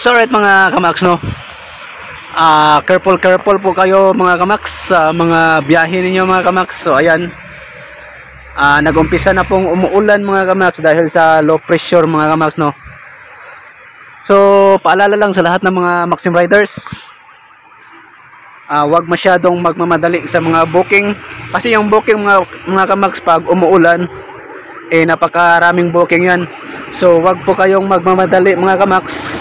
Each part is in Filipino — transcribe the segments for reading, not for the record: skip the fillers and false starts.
So right mga kamax, no, careful po kayo mga kamax sa mga biyahe ninyo mga kamax. So ayan, nag-umpisa na pong umuulan mga kamax dahil sa low pressure mga kamax, no. So paalala lang sa lahat ng mga Maxim riders, wag masyadong magmamadali sa mga booking, kasi yung booking mga kamax pag umuulan napakaraming booking yan. So wag po kayong magmamadali mga kamax,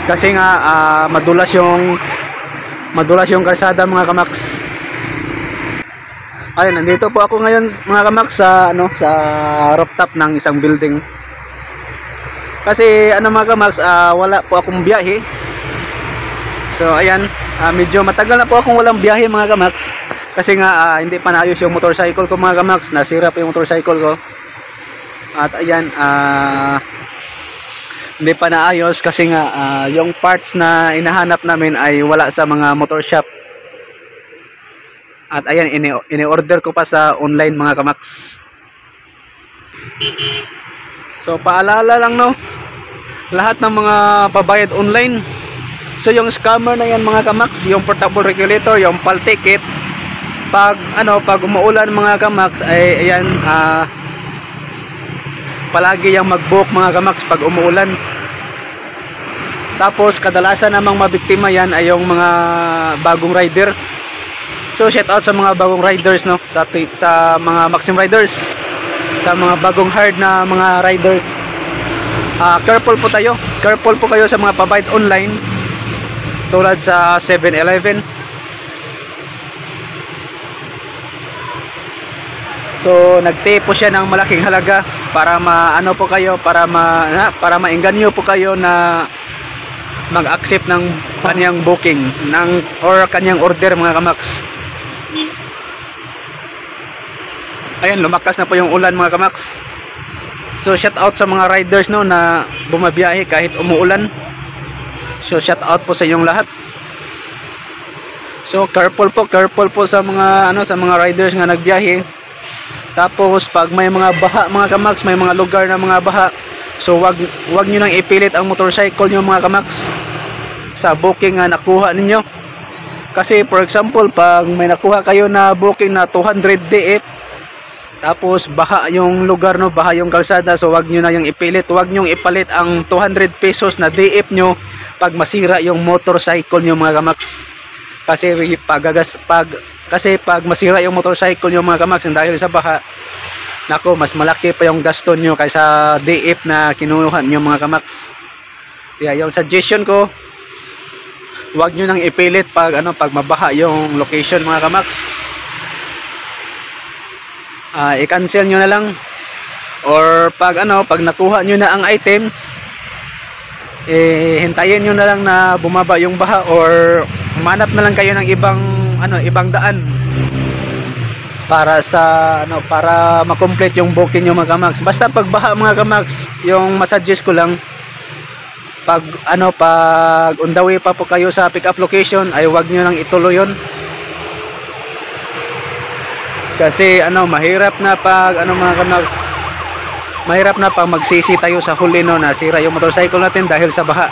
kasi nga madulas yung kalsada mga kamax. Ayun, nandito po ako ngayon mga kamax sa sa rooftop ng isang building. Kasi mga kamax, wala po akong biyahe. So ayan, medyo matagal na po akong walang biyahe mga kamax. Kasi nga hindi pa naayos yung motorcycle ko mga kamax. Nasira pa yung motorcycle ko. At ayan, hindi pa naayos kasi nga yung parts na inahanap namin ay wala sa mga motor shop. At ayan, ini-order ko pa sa online mga kamax. So paalala lang, no, lahat ng mga pabayad online. So yung scammer na yan mga kamax, yung portable regulator, yung PAL ticket, pag umuulan mga kamax ay ayan, palagi yung mag-book mga kamax pag umuulan. Tapos kadalasan namang mabiktima yan ay yung mga bagong rider. So shout out sa mga bagong riders, no, sa mga Maxim riders, sa mga bagong hard na mga riders. Careful po kayo sa mga pabayad online tulad sa 7-Eleven. So nagtay po siya ng malaking halaga para para maengganyo po kayo na mag-accept ng kanyang booking or kanyang order mga kamax. Ayan, lumakas na po yung ulan mga kamax. So shout out sa mga riders, no, na bumabiyahe kahit umuulan. So shout out po sa inyong lahat. So careful po sa mga sa mga riders nga nagbiyahe. Tapos pag may mga baha mga kamax, may mga lugar na mga baha, so wag niyo nang ipilit ang motorcycle niyo mga kamax sa booking na nakuha ninyo. Kasi for example, pag may nakuha kayo na booking na 200 DF, tapos baha yung lugar, no, baha yung kalsada, so wag niyo na yung ipilit, wag niyo ipalit ang 200 pesos na DF nyo pag masira yung motorcycle niyo mga kamax. Kasi pag masira yung motorcycle nyo mga kamax dahil sa baha, nako, mas malaki pa yung gasto nyo kaysa DF na kinuha nyo mga kamax. Kaya yung suggestion ko, huwag nyo nang ipilit pag mabaha yung location mga kamax. I-cancel nyo na lang, or pag nakuha nyo na ang items, hintayin nyo na lang na bumaba yung baha, or manap na lang kayo ng ibang daan para para ma-complete yung booking nyo mga kamax. Basta pag baha mga kamax, yung masuggest ko lang, pag on the way pa po kayo sa pick up location, ay wag nyo nang ituloy yun. Kasi mahirap na pag mga kamax, mahirap na pag magsisi tayo sa huli, no, nasira yung motorcycle natin dahil sa baha.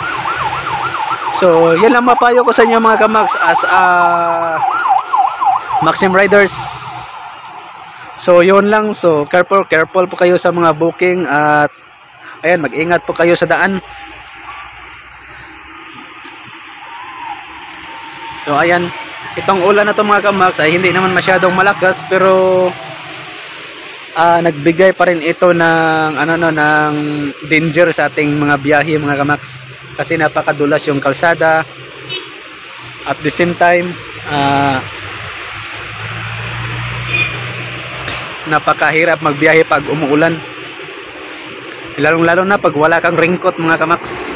So yan lang mapayo ko sa inyo mga kamax as Maxim riders. So yun lang. So careful po kayo sa mga booking, at ayan, mag-ingat po kayo sa daan. So ayan, itong ulan na to mga kamax ay hindi naman masyadong malakas, pero nagbigay pa rin ito ng ng danger sa ating mga biyahe mga kamax, kasi napakadulas yung kalsada. At the same time, napakahirap magbiyahe pag umuulan, lalong-lalo na pag wala kang raincoat mga kamax.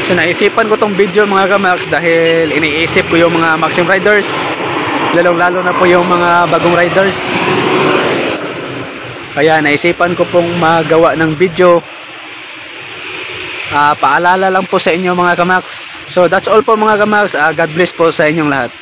So naisipan ko tong video mga kamax dahil iniisip ko yung mga Maxim riders, lalong-lalo na po yung mga bagong riders. Kaya naisipan ko pong magawa ng video. Paalala lang po sa inyo mga kamax. So that's all po mga kamax. God bless po sa inyong lahat.